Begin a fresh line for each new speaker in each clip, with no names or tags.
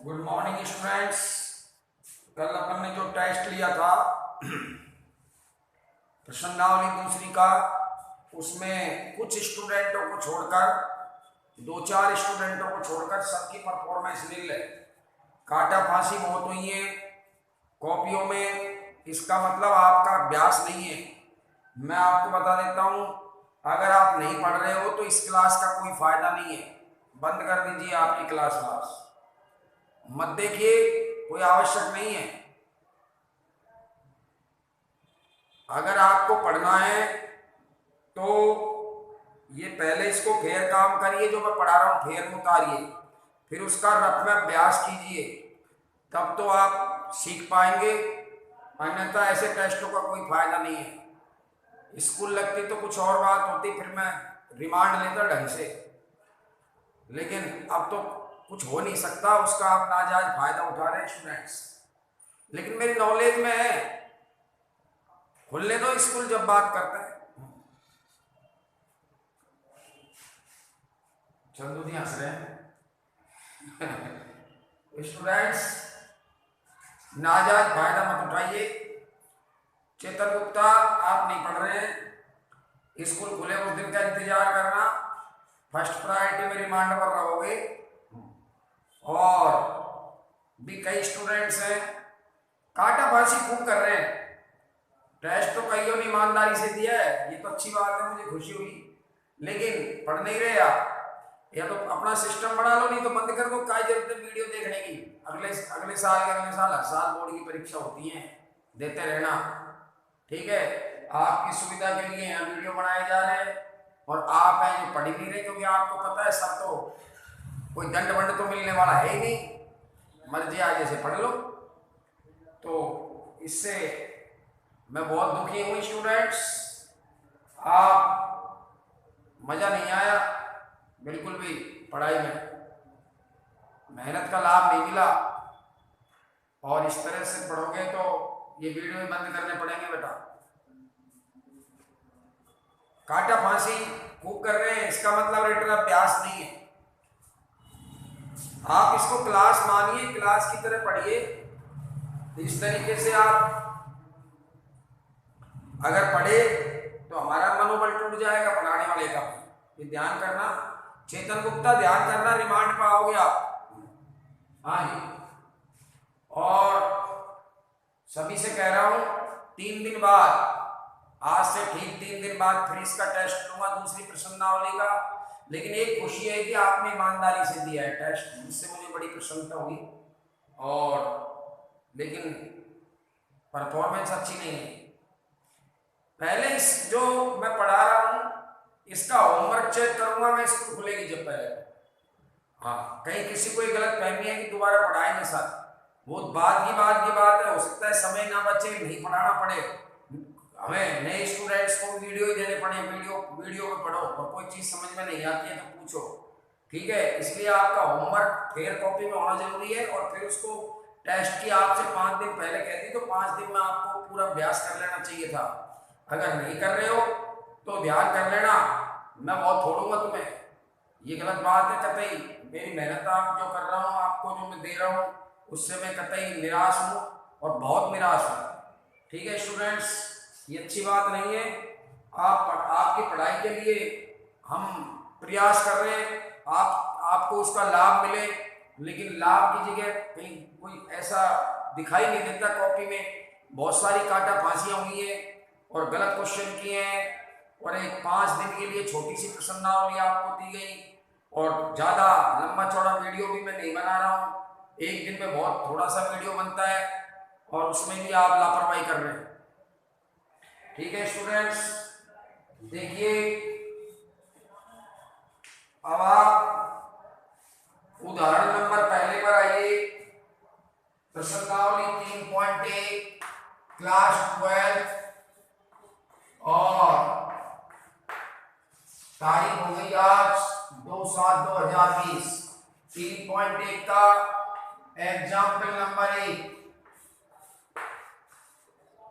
Good morning students. कल अपन ने जो टेस्ट लिया था प्रश्नावली दूसरी का, उसमें कुछ स्टूडेंटों को छोड़कर, दो चार स्टूडेंटों को छोड़कर सबकी परफॉर्मेंस नील है। काटा फांसी बहुत हुई है कॉपियों में। इसका मतलब आपका अभ्यास नहीं है। मैं आपको बता देता हूं, अगर आप नहीं पढ़ रहे हो तो इस क्लास का कोई फायदा नहीं है। बंद कर दीजिए आपकी क्लास मत देखिए, कोई आवश्यक नहीं है। अगर आपको पढ़ना है तो ये पहले इसको फेर काम करिए, जो मैं पढ़ा रहा हूँ फेर में उतारिए, फिर उसका रफ में अभ्यास कीजिए, तब तो आप सीख पाएंगे। अन्यथा ऐसे टेस्टों का कोई फायदा नहीं है। स्कूल लगती तो कुछ और बात होती, फिर मैं रिमांड लेता ढंग से, लेकिन अब तो कुछ हो नहीं सकता। उसका आप नाजायज फायदा उठा रहे हैं स्टूडेंट्स। लेकिन मेरी नॉलेज में है, खुलने दो स्कूल जब बात करते हैं। चंदू जी हंस रहे हैं। स्टूडेंट्स, नाजायज फायदा मत उठाइए। चेतन गुप्ता, आप नहीं पढ़ रहे हैं, स्कूल खुले उस दिन का इंतजार करना। फर्स्ट प्रायोरिटी में रिमांड पर रहोगे। और भी कई स्टूडेंट्स हैं काटा फांसी खूब कर रहे हैं। टेस्ट तो कईयों ने ईमानदारी से दिया है, ये तो अच्छी बात है, मुझे खुशी हुई। लेकिन पढ़ नहीं रहे आप। या तो अपना सिस्टम बना लो, नहीं तो बंद कर दो। क्या जरूरत है वीडियो देखने की? अगले अगले साल हर साल बोर्ड की परीक्षा होती है, देते रहना। ठीक है, आपकी सुविधा के लिए यहाँ वीडियो बनाए जा रहे हैं। और आप हैं जो पढ़ ही नहीं रहे, क्योंकि आपको पता है सब तो कोई दंड वंड तो मिलने वाला है ही नहीं, मर्जी आगे से पढ़ लो। तो इससे मैं बहुत दुखी हूँ स्टूडेंट्स। आप मजा नहीं आया बिल्कुल भी पढ़ाई में, मेहनत का लाभ नहीं मिला। और इस तरह से पढ़ोगे तो ये वीडियो बंद करने पड़ेंगे बेटा। काटा फांसी खूब कर रहे हैं, इसका मतलब रिटर्न अभ्यास नहीं है। आप इसको क्लास मानिए, क्लास की तरह पढ़िए। इस तरीके से आप अगर पढ़े तो हमारा मनोबल टूट जाएगा, पढ़ाने वाले का। ये ध्यान करना। चेतन गुप्ता, ध्यान करना, रिमांड पर आओगे आप। हाँ जी। और सभी से कह रहा हूं, 3 दिन बाद, आज से ठीक 3 दिन बाद फिर इसका टेस्ट लूंगा, दूसरी प्रश्नावली का। लेकिन एक खुशी है कि आपने ईमानदारी से दिया है टेस्ट, इससे मुझे बड़ी प्रसन्नता हुई। और लेकिन परफॉर्मेंस अच्छी नहीं है। पहले इस जो मैं पढ़ा रहा हूं इसका होमवर्क चेक करूंगा मैं, स्कूल खुलेगी जब पहले। हाँ, कहीं किसी को गलत फहमी है कि दोबारा पढ़ाएंगे सर, वो बाद की बात है। हो सकता है समय ना बचे, नहीं पढ़ाना पड़े, हमें नए स्टूडेंट्स को वीडियो ही देने पड़े। वीडियो में पढ़ो, और कोई चीज़ समझ में नहीं आती है तो पूछो। ठीक है, इसलिए आपका होमवर्क फेयर कॉपी में होना जरूरी है। और फिर उसको टेस्ट की आपसे 5 दिन पहले कहती तो 5 दिन में आपको पूरा अभ्यास कर लेना चाहिए था। अगर नहीं कर रहे हो तो ध्यान कर लेना, मैं बहुत छोड़ूंगा तुम्हें। ये गलत बात है कतई। मेरी मेहनत आप जो कर रहा हूँ, आपको जो मैं दे रहा हूँ, उससे मैं कतई निराश हूँ, और बहुत निराश हूँ। ठीक है स्टूडेंट्स, ये अच्छी बात नहीं है। आपकी पढ़ाई के लिए हम प्रयास कर रहे हैं, आपको उसका लाभ मिले। लेकिन लाभ की जगह कहीं कोई ऐसा दिखाई नहीं देता। कॉपी में बहुत सारी काटा फांसियां हुई है और गलत क्वेश्चन किए हैं, और एक 5 दिन के लिए छोटी सी प्रश्नावली आपको दी गई, और ज़्यादा लंबा चौड़ा वीडियो भी मैं नहीं बना रहा हूँ। एक दिन में बहुत थोड़ा सा वीडियो बनता है, और उसमें भी आप लापरवाही कर रहे हैं। ठीक है स्टूडेंट्स, देखिए अब आप उदाहरण नंबर पहले पर आइए। प्रश्नावली 3.1 क्लास 12, और तारीख हो गई आज 2/7/2020। 3.1 का एग्जाम्पल नंबर 1।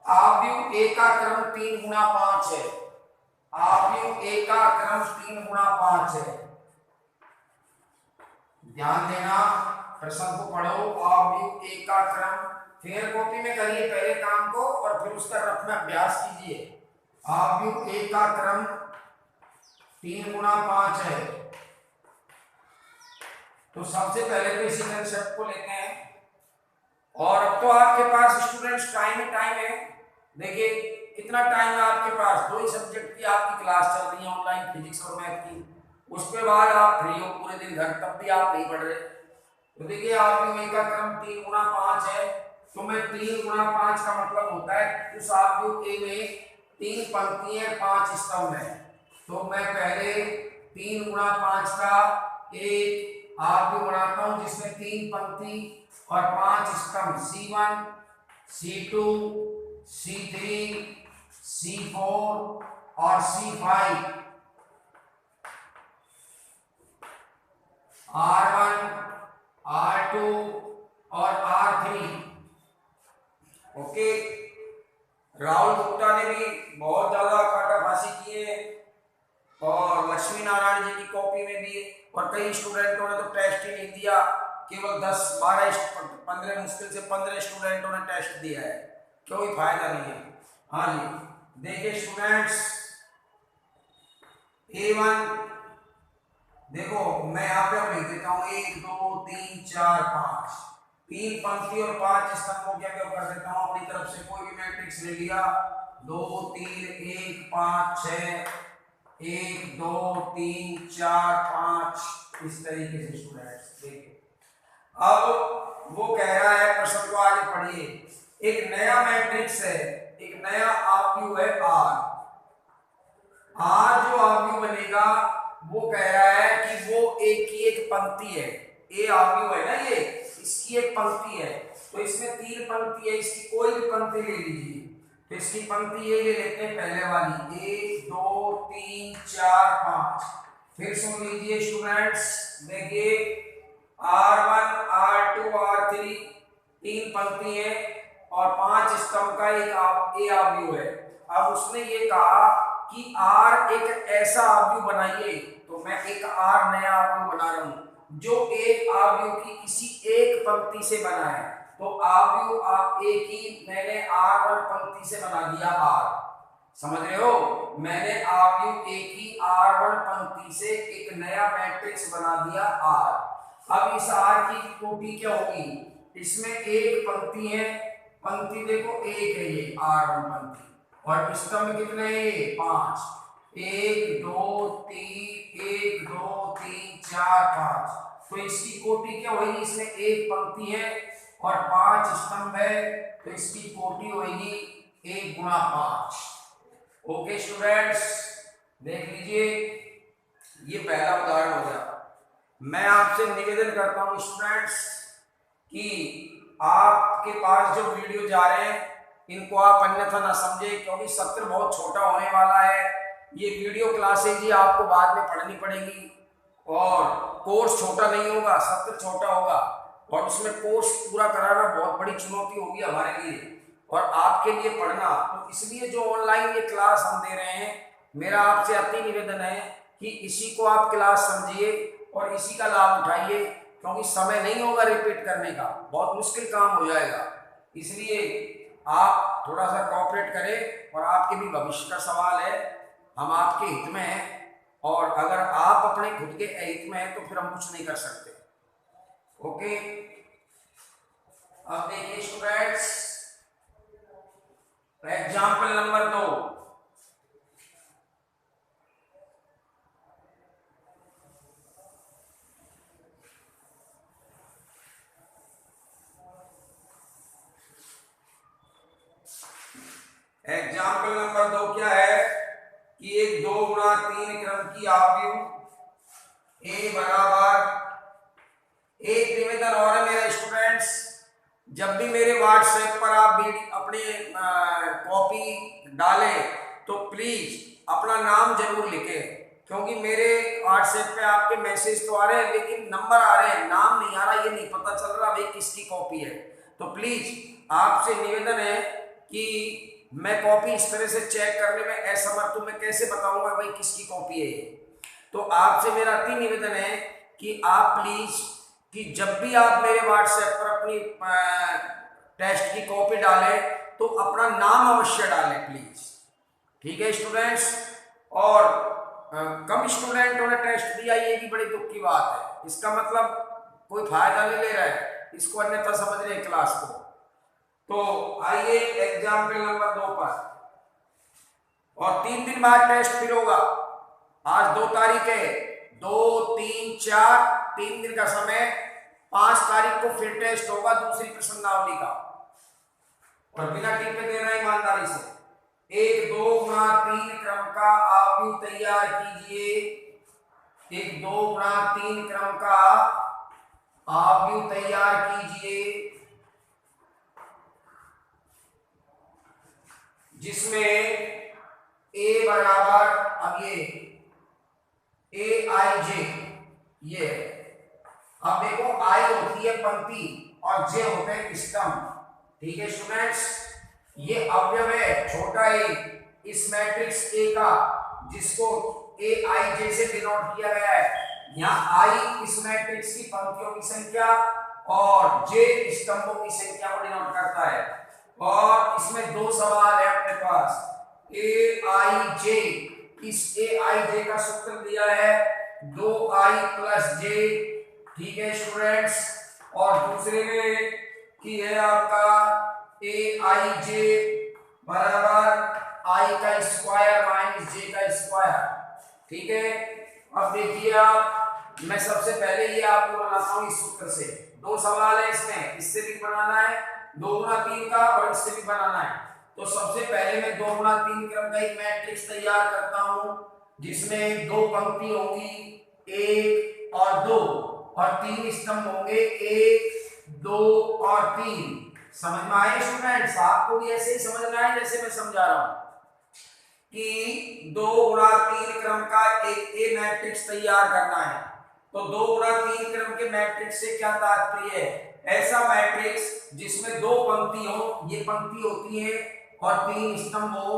आव्यूह ए का क्रम 3 × 5 है। आव्यूह ए का क्रम 3 × 5 है। ध्यान देना, प्रश्न को पढ़ो, आव्यूह ए का क्रम, फिर कॉपी में करिए पहले काम को और फिर उसका रफ में अभ्यास कीजिए। आव्यूह ए का क्रम 3 गुणा 5 है। तो सबसे पहले तो इसी कंसेप्ट को लेते हैं। और अब तो आपके पास स्टूडेंट्स टाइम है। देखिए कितना टाइम है आपके पास, 2 ही सब्जेक्ट की आपकी क्लास चल रही है ऑनलाइन, फिजिक्स और मैथ की। उसके बाद आप फ्री हो पूरे दिन घर, तब भी आप नहीं पढ़ रहे। तो देखिए आव्यूह ए का क्रम 3 गुणा 5 है। तो मैं 3 गुणा 5 का मतलब होता है उस आव्यूह ए में 3 पंक्तियां 5 स्तंभ है। तो मैं पहले 3 गुणा 5 का एक आव्यूह बनाता हूं जिसमें 3 पंक्ति और 5 स्तंभ C1, C2, C3, C4 और C5। R1, R2 और R3। ओके, राहुल गुप्ता ने भी बहुत ज्यादा काटाफाशी की है और लक्ष्मी नारायण जी की कॉपी में भी, और कई स्टूडेंटों ने तो टेस्ट ही नहीं दिया, केवल 10, 12, 15, मुश्किल से 15 स्टूडेंटों ने टेस्ट दिया है। कोई फायदा नहीं है। हाँ जी, देखिए स्टूडेंट्स, A1 देखो मैं यहाँ पे लिख देता हूँ 1 2 3 4 5, 3 पंक्ति और 5 स्तंभ को क्या कर देता हूँ अपनी तरफ से, कोई भी मैट्रिक्स ले लिया, 2 3 1 5 6, 1 2 3 4 5, इस तरीके से स्टूडेंट्स देखिए। अब वो कह रहा है, प्रश्न को आगे पढ़िए, एक नया मैट्रिक्स है, एक नया आव्यूह है R जो आव्यूह बनेगा वो कह रहा है कि वो एक की एक पंक्ति है। ए आव्यूह है ना, ये इसकी एक पंक्ति है। तो इसमें 3 पंक्ति है, इसकी कोई भी पंक्ति ले लीजिए। तो इसकी पंक्ति ये ले लेते हैं पहले वाली, 1 2 3 4 5। फिर सुन लीजिए स्टूडेंट्स, देखिए R1 R2 R3 3 पंक्ति है और 5 स्तंभ का एक ए आव्यूह है। अब उसने ये कहा कि R एक ऐसा आव्यूह बनाइए, तो मैं एक R नया आव्यूह बना रहा हूं जो एक आव्यूह की किसी एक पंक्ति से बना है। तो आव्यूह आप एक ही मैंने R1 पंक्ति से बना दिया R, समझ रहे हो, मैंने आव्यूह एक ही R1 पंक्ति से एक नया मैट्रिक्स बना दिया R। अब इस R की कोटि क्या होगी, इसमें एक पंक्ति है, पंक्ति देखो एक है ये R1 पंक्ति, और स्तंभ कितने हैं 5, 1 2 3 1 2 3 4 5। तो इसकी कोटि क्या होगी, इसमें एक पंक्ति है और 5 स्तंभ है, तो इसकी कोटि होगी 1 गुणा 5। ओके स्टूडेंट्स, देख लीजिए ये पहला उदाहरण हो गया। मैं आपसे निवेदन करता हूं स्टूडेंट्स कि आपके पास जो वीडियो जा रहे हैं इनको आप अन्यथा ना समझे, क्योंकि सत्र बहुत छोटा होने वाला है। ये वीडियो क्लासेज ही आपको बाद में पढ़नी पड़ेगी और कोर्स छोटा नहीं होगा, सत्र छोटा होगा और उसमें कोर्स पूरा कराना बहुत बड़ी चुनौती होगी हमारे लिए और आपके लिए पढ़ना। तो इसलिए जो ऑनलाइन ये क्लास हम दे रहे हैं, मेरा आपसे अति निवेदन है कि इसी को आप क्लास समझिए और इसी का लाभ उठाइए, क्योंकि समय नहीं होगा रिपीट करने का, बहुत मुश्किल काम हो जाएगा। इसलिए आप थोड़ा सा कोऑपरेट करें और आपके भी भविष्य का सवाल है, हम आपके हित में हैं और अगर आप अपने खुद के हित में हैं तो फिर हम कुछ नहीं कर सकते। ओके, अब देखिए students, example number 2। Example number 2 क्या है कि एक 2 गुणा 3 क्रम की आव्यूह ए बराबर, एक निवेदन और है मेरा स्टूडेंट्स, जब भी मेरे व्हाट्सएप पर आप अपने कॉपी डालें तो प्लीज अपना नाम जरूर लिखें, क्योंकि मेरे व्हाट्सएप पे आपके मैसेज तो आ रहे हैं लेकिन नंबर आ रहे हैं, नाम नहीं आ रहा, ये नहीं पता चल रहा भाई किसकी कॉपी है। तो प्लीज आपसे निवेदन है कि मैं कॉपी इस तरह से चेक करने में असमर्थ हूं, मैं कैसे बताऊंगा भाई किसकी कॉपी है। तो आपसे मेरा अति निवेदन है कि आप प्लीज कि जब भी आप मेरे व्हाट्सएप पर अपनी टेस्ट की कॉपी डालें तो अपना नाम अवश्य डालें प्लीज। ठीक है स्टूडेंट्स। और कम स्टूडेंटों ने टेस्ट दिया, ये भी बड़ी दुख की बात है। इसका मतलब कोई फायदा नहीं ले रहा है, इसको अन्यथा समझ रहे हैं क्लास को। तो आइए एग्जाम्पल नंबर 2 पर। और 3 दिन बाद टेस्ट फिर होगा। आज 2 तारीख है, 2, 3, 4, 3 दिन का समय। 5 तारीख को फिर टेस्ट होगा दूसरी प्रश्नावली का, और बिना टिप्पणी देना ईमानदारी से। 1 2 गुणा 3 क्रम का आव्यूह तैयार कीजिए। 1 2 गुणा 3 क्रम का आव्यूह तैयार कीजिए, जिसमें a बराबर, अब ये a i j, ये अब देखो i होती है पंक्ति और j होते हैं स्तंभ। ठीक है स्टूडेंट्स, ये अवयव है छोटा a इस मैट्रिक्स A का, जिसको a i j से डिनोट किया गया है। यहाँ i इस मैट्रिक्स की पंक्तियों की संख्या और j स्तंभों की संख्या को डिनोट करता है। और इसमें 2 सवाल है अपने पास। aij, इस aij का सूत्र दिया है 2i + j। ठीक है स्टूडेंट्स। और दूसरे में की है आपका aij बराबर i का स्क्वायर - j का स्क्वायर। ठीक है। अब देखिए आप, मैं सबसे पहले ये आपको बनाता हूँ इस सूत्र से। 2 सवाल है इसमें, इससे भी बनाना है 2 गुणा 3 का, और इससे भी बनाना है। तो सबसे पहले मैं 2 गुणा 3 क्रम का एक मैट्रिक्स तैयार करता हूं, जिसमें 2 पंक्ति होंगी 1 और 2, और 3 स्तंभ होंगे 1 2 और 3। समझ में आए स्टूडेंट्स? आपको भी ऐसे ही समझना है जैसे मैं समझा रहा हूं कि 2 गुणा 3 क्रम का एक ए मैट्रिक्स तैयार करना है। तो 2 गुणा 3 क्रम के मैट्रिक्स से क्या तात्पर्य है? ऐसा मैट्रिक्स जिसमें 2 पंक्ति हो, ये पंक्ति होती है, और 3 स्तंभ हो,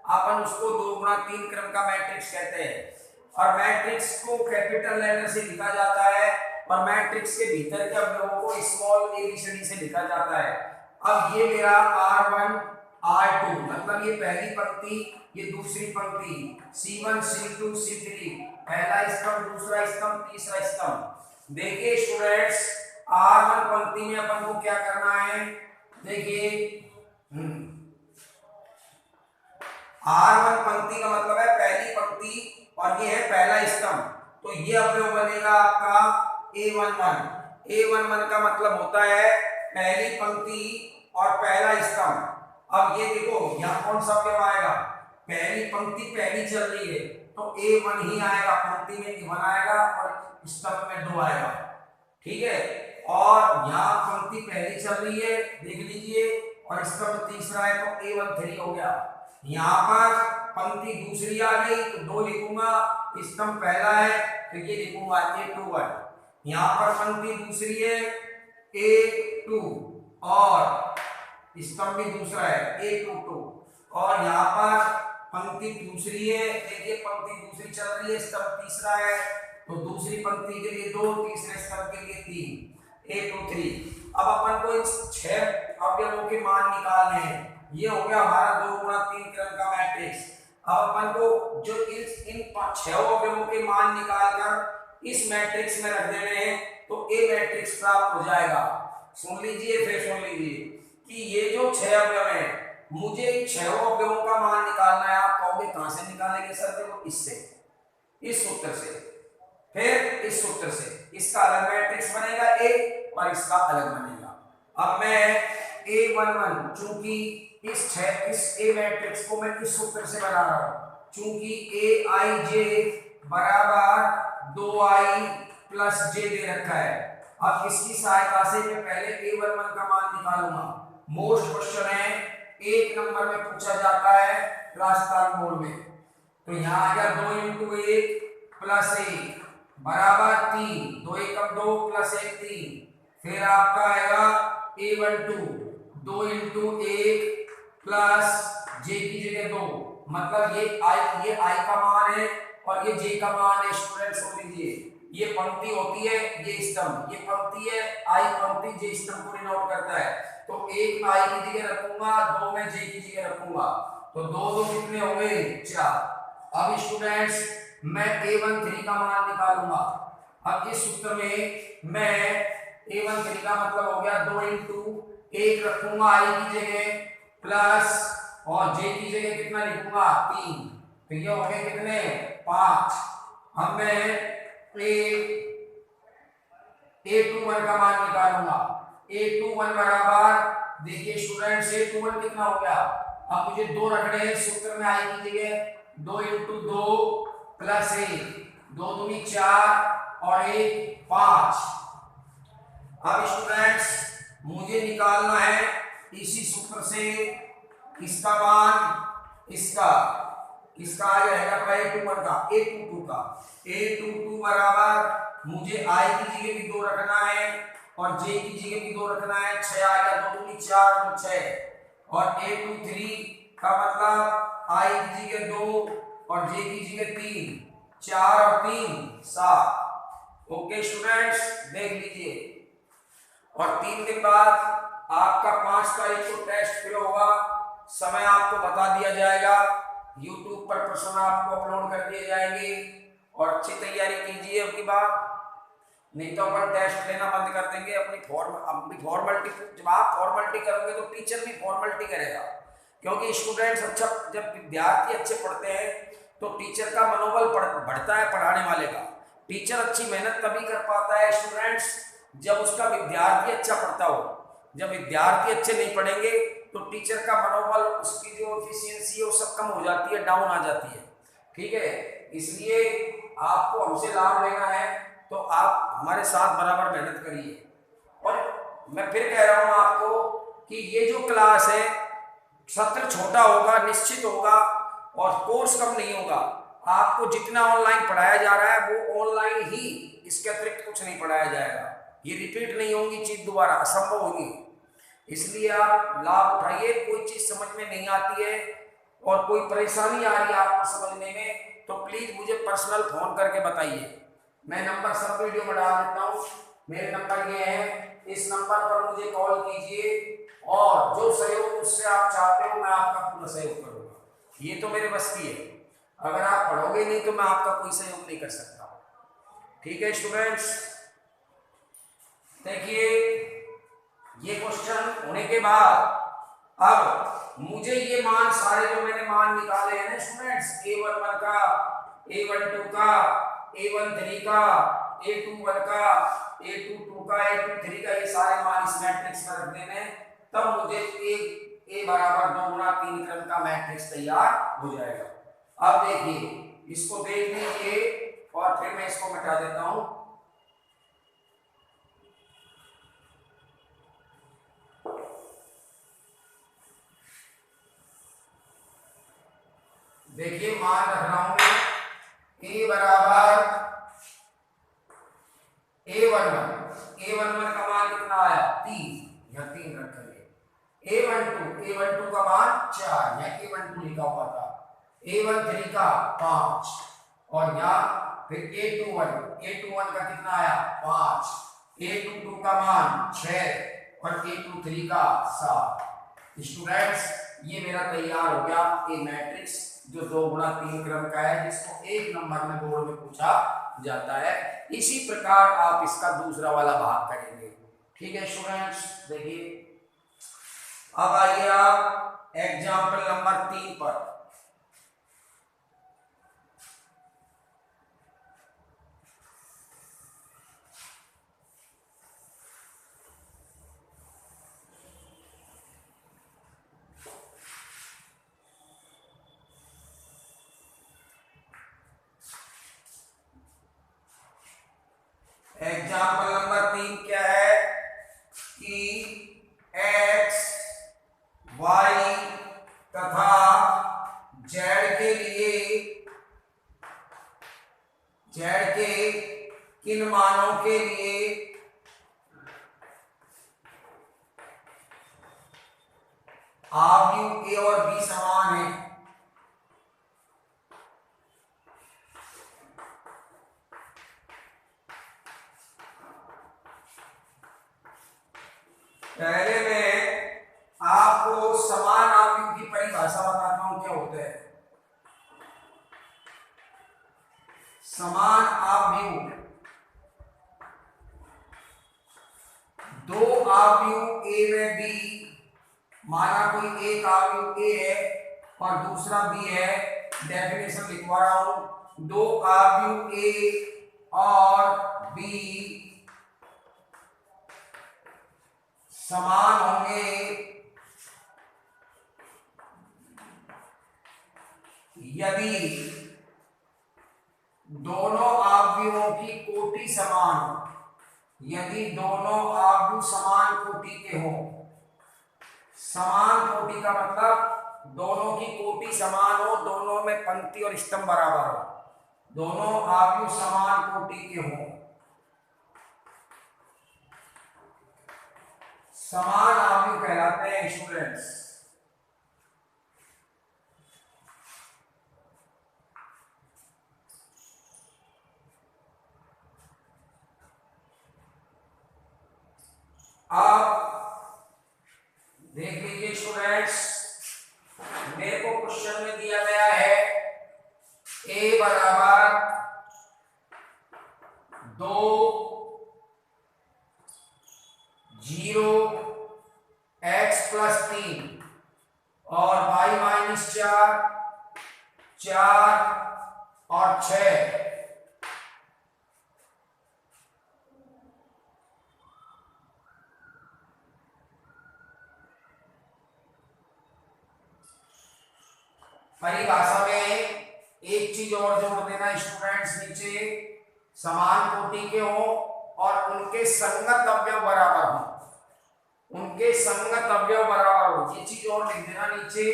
अपन उसको 2 गुणा 3 क्रम का मैट्रिक्स कहते हैं। और मैट्रिक्स को कैपिटल लेटर से लिखा जाता है, और मैट्रिक्स के भीतर के अवयवों को स्मॉल एबीसीडी से लिखा जाता है। अब ये मेरा R1 R2, मतलब ये पहली पंक्ति, ये दूसरी पंक्ति, C1 C2 C3, पहला स्तंभ, दूसरा स्तंभ, तीसरा स्तंभ। देखिए स्टूडेंट्स, R1 पंक्ति में अपन को क्या करना है? देखिए R1 पंक्ति का मतलब है पहली पंक्ति, और ये है पहला स्तंभ। तो ये अवयव बनेगा आपका A11। A11 का मतलब होता है पहली पंक्ति और पहला स्तंभ। अब ये देखो यहाँ कौन सा अवयव आएगा? पहली पंक्ति पहली चल रही है तो A1 ही आएगा, पंक्ति में 1 आएगा और स्तंभ में 2 आएगा। ठीक है। और यहाँ पंक्ति पहली चल रही है, देख लीजिए, और स्तंभ तीसरा है तो A1 3 हो गया। यहाँ पर पंक्ति दूसरी आ गई तो 2 लिखूंगा, स्तंभ पहला है तो ये लिखूंगा A21। यहाँ पर पंक्ति दूसरी है A2, और स्तंभ भी दूसरा है A22, और यहाँ पर पंक्ति दूसरी है, देखिए पंक्ति दूसरी चल रही है, स्तंभ तीसरा है, तो दूसरी पंक्ति के लिए 2, तीसरे स्तंभ के लिए 3, A23। अब अपन को इस 6 अवयवों के मान निकालने हैं। ये हो गया हमारा 2 गुणा 3 क्रम का मैट्रिक्स। अब अपन को जो इन 6 अवयवों के मान निकालकर इस मैट्रिक्स में रख देने हैं तो ए मैट्रिक्स प्राप्त हो जाएगा। सुन लीजिए, फिर सुन लीजिए कि ये जो 6 अवयव हैं, मुझे इन 6 अवयवों का मान निकालना है। आप कहोगे कहां से निकालेंगे सर? देखो इससे, इस सूत्र से, फिर इस सूत्र से। इसका अलग मैट्रिक्स बनेगा ए, और इसका अलग बनेगा। अब मैं A11, चूंकि इस ए मैट्रिक्स को मैं इस सूत्र से बना रहा हूं, चूंकि aij बराबर 2i + j दे रखा है। अब इसकी सहायता से मैं पहले A11 का मान निकालूंगा। मोस्ट क्वेश्चन है, 1 नंबर में पूछा जाता है राजस्थान बोर्ड में। तो यहाँ आ गया 2 × 1 + 1 बराबर 3, 2 × 1 2 + 1 3। फिर आपका आएगा A12, 2 × 1 प्लस j की जगह 2, मतलब ये i का मान है और ये j का मान है। स्टूडेंट सुन लीजिए, ये पंक्ति होती है, ये स्तंभ, ये पंक्ति है, आई पंक्ति जे स्तंभ को डिनोट करता है। तो एक में आई की जगह रखूंगा, दो में जे की जगह रखूंगा, तो दो दो कितने हो गए 4। अब स्टूडेंट्स मैं A13 का मान निकालूंगा। अब इस सूत्र में मैं A13 का मतलब हो गया 2 इंटू एक रखूंगा आई की जगह प्लस और जे की जगह कितना लिखूंगा 3, तो ये हो गए कितने 5। अब मैं A21 का मान निकालूंगा। A21 बराबर देखिए स्टूडेंट्स A21 कितना हो गया, अब मुझे 2 रखने हैं सूत्र में आई की जगह 2 इंटू 2 प्लस 1, 2 दूनी 4 और 1 5। अब स्टूडेंट्स मुझे निकालना है इसी सूत्र से इसका मान, इसका आ जाएगा A21 का, A22 का। A22 बराबर मुझे आई की जगह भी 2 रखना है और जे की जगह भी 2 रखना है, 6 आ गया, 2 दूनी 4 2 6। और A23 का मतलब आई की जगह 2 और जे की जगह 3, 4 और 3 7। ओके स्टूडेंट्स देख लीजिए। और 3 दिन बाद आपका 5 तारीख को टेस्ट फिल होगा, समय आपको बता दिया जाएगा, YouTube पर प्रश्न आपको अपलोड कर दिए जाएंगे और अच्छी तैयारी कीजिए अब की बार, नहीं तो अपन टेस्ट लेना बंद कर देंगे। अपनी फॉर्मेलिटी, जब आप फॉर्मेलिटी करोगे तो टीचर भी फॉर्मेलिटी करेगा, क्योंकि स्टूडेंट्स अच्छा, जब विद्यार्थी अच्छे पढ़ते हैं तो टीचर का मनोबल बढ़ता है, पढ़ाने वाले का। टीचर अच्छी मेहनत तभी कर पाता है स्टूडेंट्स जब उसका विद्यार्थी अच्छा पढ़ता हो। जब विद्यार्थी अच्छे नहीं पढ़ेंगे तो टीचर का मनोबल, उसकी जो एफिशिएंसी है वो सब कम हो जाती है, डाउन आ जाती है। ठीक है, इसलिए आपको हमसे लाभ लेना है तो आप हमारे साथ बराबर मेहनत करिए। और मैं फिर कह रहा हूं आपको कि ये जो क्लास है, सत्र छोटा होगा, निश्चित होगा और कोर्स कम नहीं होगा। आपको जितना ऑनलाइन पढ़ाया जा रहा है वो ऑनलाइन ही, इसके अतिरिक्त कुछ नहीं पढ़ाया जाएगा। ये रिपीट नहीं होगी चीज दोबारा, असंभव होगी। इसलिए आप लाभ उठाइए। कोई चीज समझ में नहीं आती है और कोई परेशानी आ रही है आपको समझने में, तो प्लीज मुझे पर्सनल फोन करके बताइए। मैं नंबर सब वीडियो में डाल देता हूँ। मेरे नंबर ये है, इस नंबर पर मुझे कॉल कीजिए और जो सहयोग मुझसे आप चाहते हो मैं आपका पूरा सहयोग करूँगा। ये तो मेरे बस की है, अगर आप पढ़ोगे नहीं तो मैं आपका कोई सहयोग नहीं कर सकता। ठीक है स्टूडेंट्स, देखिए ये क्वेश्चन होने के बाद अब मुझे ये मान सारे जो मैंने मान निकाले हैं ना स्टूडेंट्स, A11 का, A12 का, A13 का, A21 का, A22 का, A23 का, ये सारे मान इस मैट्रिक्स में रख देने, तब मुझे A बराबर 2 गुना 3 क्रम का मैट्रिक्स तैयार हो जाएगा। अब देखिए इसको देख लीजिए और फिर मैं इसको मिटा देता हूं। देखिए मान रख रहा हूं मैं, A बराबर A11 का मान कितना आया 3, यहां 3 रखेंगे। A12 का मान 4, यहां A12 लिखा हुआ था। A13 का 5 और यहाँ फिर A21 का कितना आया 5, A22 का मान 6 और A23 का 7। स्टूडेंट्स ये मेरा तैयार हो गया ए मैट्रिक्स, जो 2 गुना 3 क्रम का है, जिसको 1 नंबर में बोर्ड में पूछा जाता है। इसी प्रकार आप इसका दूसरा वाला भाग करेंगे। ठीक है स्टूडेंट्स, देखिए अब आइए आप एग्जाम्पल नंबर 3 पर। एग्जाम्पल नंबर 3 क्या है कि x, y तथा z के लिए, z के किन मानों के लिए आव्यूह a और b समान है। पहले मैं आपको समान आव्यूह की परिभाषा बताता हूं क्या होता है। समान आव्यूह, दो आव्यूह ए व बी, माना कोई एक आव्यूह ए है और दूसरा बी है, डेफिनेशन लिखवा रहा हूं। दो आव्यूह ए और बी समान होंगे यदि दोनों आव्यूहों की कोटि समान हो। यदि दोनों आव्यूह समान कोटि के हो। समान कोटि का मतलब दोनों की कोटि समान हो, दोनों में पंक्ति और स्तंभ बराबर हो, दोनों आव्यूह समान कोटि के हो। समान आव्यूह कहलाते हैं स्टूडेंट्स। आप देख लीजिए स्टूडेंट्स, मेरे को क्वेश्चन में दिया गया है a बराबर 2 0 x प्लस 3 और y माइनस 4 4 और 6। परिभाषा में एक चीज और जोड़ देना स्टूडेंट्स, नीचे समान कोटि के हो और उनके संगत अवयव बराबर हो। उनके संगत अवयव बराबर हो, ये चीज और लिख देना नीचे।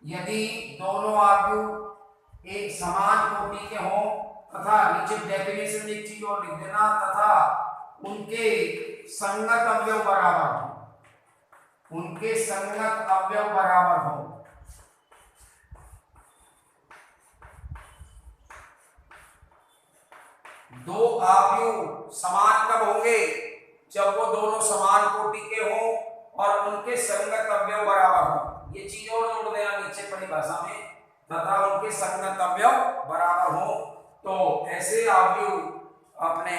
यदि दोनों आव्यूह एक समान कोटि के हो तथा नीचे डेफिनेशन में एक चीज और लिख देना, तथा उनके संगत अवयव बराबर हो। उनके संगत अवयव बराबर हो। दो आव्यूह समान कब होंगे? जब वो दोनों समान कोटि के हों और उनके संगत अवयव बराबर हो। ये चीज और जोड़ देना नीचे परिभाषा में, तथा उनके संगत अवयव बराबर हो। तो ऐसे आव्यूह अपने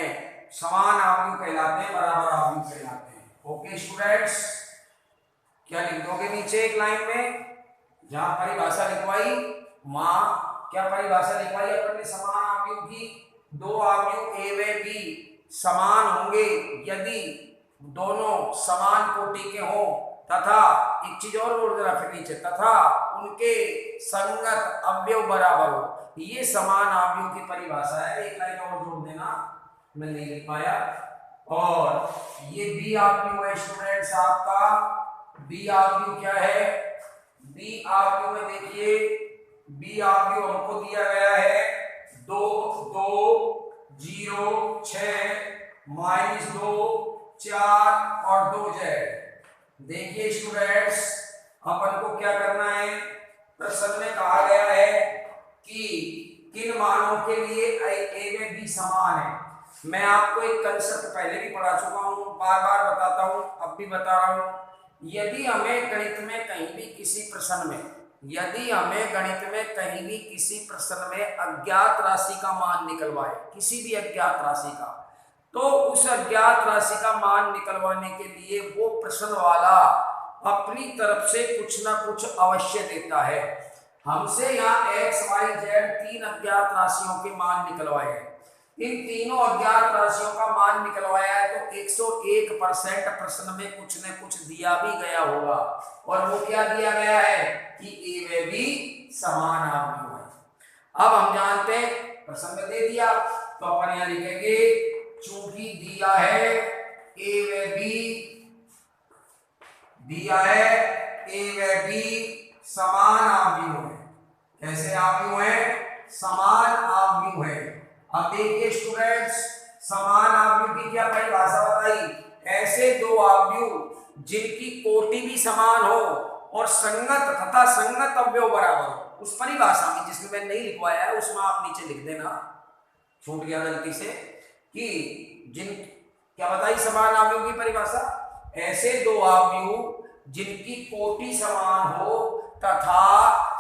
समान आव्यूह कहलाते हैं, बराबर आव्यूह कहलाते हैं। ओके स्टूडेंट्स, क्या लिख दोगे नीचे एक लाइन में जहां परिभाषा लिखवाई, मां क्या परिभाषा लिखवाई अपने समान आव्यूह की? दो आव्यूह ए व बी समान होंगे यदि दोनों समान कोटि के हों तथा एक चीज और जोड़ देना फिर नीचे, तथा उनके संगत अवयव बराबर हो। ये समान आव्यूह की परिभाषा है। एक लाइन और जोड़ देना, मैं नहीं लिख पाया। और ये बी आव्यूह है स्टूडेंट्स आपका। बी आव्यूह क्या है? बी आव्यूह में देखिए, बी आव्यूह हमको दिया गया है 2 2 0 6 माइनस 2 4 और 2 z। देखिए स्टूडेंट्स, अपन को क्या करना है? प्रश्न में कहा गया है कि किन मानों के लिए ए व बी समान है। मैं आपको एक कंसेप्ट पहले भी पढ़ा चुका हूं, बार बार बताता हूं, अब भी बता रहा हूं। यदि हमें गणित में कहीं भी किसी प्रश्न में, यदि हमें गणित में कहीं भी किसी प्रश्न में अज्ञात राशि का मान निकलवाए, किसी भी अज्ञात राशि का, तो उस अज्ञात राशि का मान निकलवाने के लिए वो प्रश्न वाला अपनी तरफ से कुछ ना कुछ अवश्य देता है। हमसे यहाँ x y z 3 अज्ञात राशियों के मान निकलवाए हैं। इन तीनों अज्ञात राशियों का मान निकलवाया है तो 101% प्रश्न में कुछ न कुछ दिया भी गया होगा। और वो क्या दिया गया है कि ए व बी समान आव्यूह है। अब हम जानते हैं, प्रश्न में दे दिया तो अपन यहाँ लिखेंगे चूंकि दिया है ए व बी, दिया है ए व बी समान आव्यूह है। कैसे आव्यूह है? समान आव्यूह है। अब देखिए स्टूडेंट्स, समान आव्यूह की क्या परिभाषा बताई? ऐसे दो आव्यूह जिनकी कोटि भी समान हो और संगत तथा संगत अवयव बराबर हो। उस परिभाषा में जिसमें मैंने नहीं लिखवाया है उसमें आप नीचे लिख देना, छूट गया गलती से, कि जिन क्या बताई समान आव्यूह की परिभाषा? ऐसे दो अवयव जिनकी कोटि समान हो तथा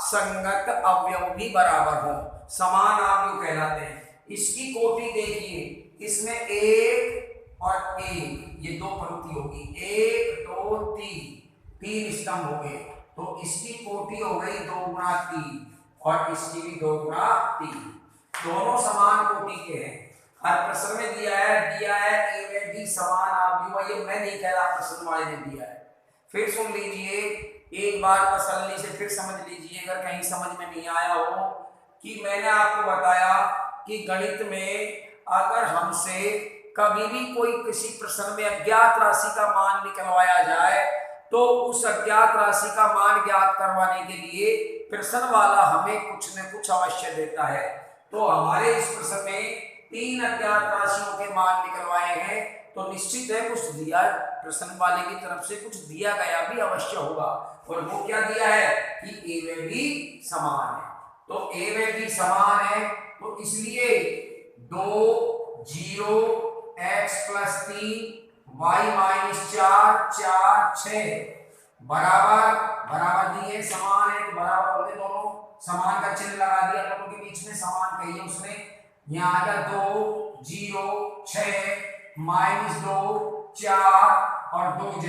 संगत अवयव भी बराबर हो, समान अवयव कहलाते हैं। इसकी कोटि देखिए, इसमें एक और एक, ये दो पंक्ति होगी, 1 2 3 स्तंभ हो गए, तो इसकी कोटि हो गई 2 गुणा 3 और इसकी भी 2 गुणा 3, दोनों समान कोटि के हैं। हर प्रश्न में दिया है ए में भी समान अवयव, ये मैं नहीं कह रहा, प्रश्न वाले ने दिया है। फिर सुन लीजिए, एक बार तसल्ली से फिर समझ लीजिए अगर कहीं समझ में नहीं आया हो, कि मैंने आपको बताया कि गणित में अगर हमसे कभी भी कोई किसी प्रश्न में अज्ञात राशि का मान निकलवाया जाए तो उस अज्ञात राशि का मान ज्ञात करवाने के लिए प्रश्न वाला हमें कुछ न कुछ अवश्य देता है। तो हमारे इस प्रश्न में 3 अज्ञात राशियों के मान निकलवाए हैं, तो निश्चित है कुछ दिया, प्रश्न वाले की तरफ से कुछ दिया गया भी अवश्य होगा। और वो क्या दिया है कि ए में भी समान है, तो ए में भी समान है, तो इसलिए 2 0 x + 3 y - 4 4 6 बराबर बराबर दिए, समान है तो बराबर होते, दोनों समान का चिन्ह लगा दिया, दोनों के बीच में समान कही है उसने। यहाँ आ गया 2 0 6 -2 4 और 2 z।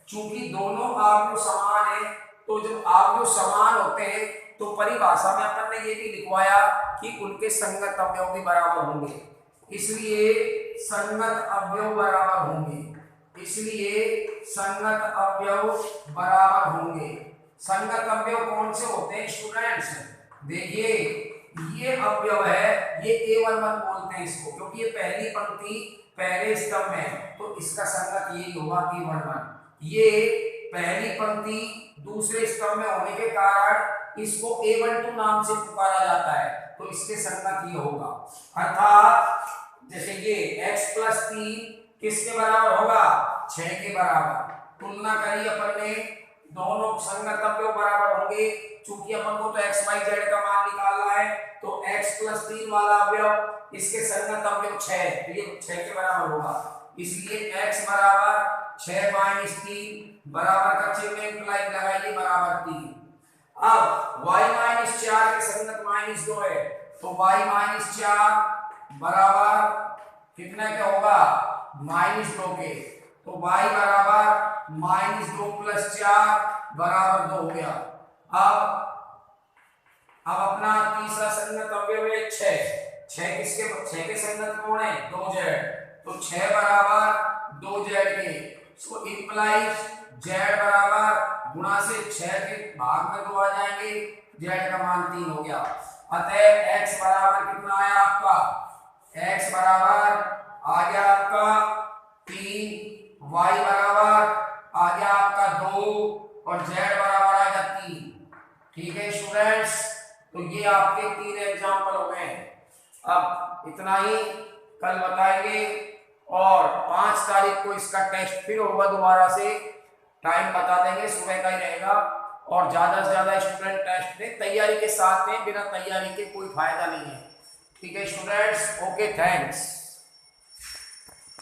चूंकि दोनों अवयव समान है, तो जब अवयव समान होते हैं तो परिभाषा में अपन ने ये भी लिखवाया कि उनके संगत अवयव भी बराबर होंगे, इसलिए संगत अवयव बराबर होंगे, इसलिए संगत अवयव बराबर होंगे। संगत अवयव कौन से होते हैं स्टूडेंट्स? देखिए, ये अवयव है, ये A11 बोलते हैं इसको, क्योंकि ये पहली पंक्ति पहले स्तंभ में, तो इसका संगत यही होगा A11। ये पहली पंक्ति दूसरे स्तंभ में होने के कारण इसको A12 नाम से पुकारा जाता है, तो इसके संगत ये होगा। अर्थात जैसे ये x + 3 किसके बराबर होगा? 6 के बराबर। तुलना करी अपन ने, दोनों संगत अवयव बराबर होंगे, चूंकि अपन को तो x y z का मान निकालना है, तो x + 3 वाला अवयव इसके संगत अवयव 6, तो ये 6 के बराबर होगा, इसलिए x बराबर 6 - 3 बराबर का चिन्ह इंप्लाई लगाइए बराबर 3। अब y - 4 के संगत -2 है, तो y - 4 बराबर कितना क्या होगा? -2 के, तो y बराबर -2 + 4 बराबर 2 हो गया। अब अपना तीसरा संगत अवयव है 6 6 के संगत कौन है? 2z, तो 6 बराबर 2z के, सो इंप्लाइज z बराबर गुणा से 6 के भाग में 2 आ जाएंगे, z का मान 3 हो गया। अतः x बराबर कितना आया आपका? x बराबर आ गया आपका 3, y बराबर आ गया आपका 2 और z बराबर आ गया 3। ठीक है स्टूडेंट्स, तो ये आपके 3 एग्जाम्पल हो गए। अब इतना ही, कल बताएंगे और 5 तारीख को इसका टेस्ट फिर होगा, दोबारा से टाइम बता देंगे, सुबह का ही रहेगा। और ज्यादा से ज्यादा स्टूडेंट टेस्ट दें, तैयारी के साथ में, बिना तैयारी के कोई फायदा नहीं है। ठीक है स्टूडेंट्स, ओके, थैंक्स।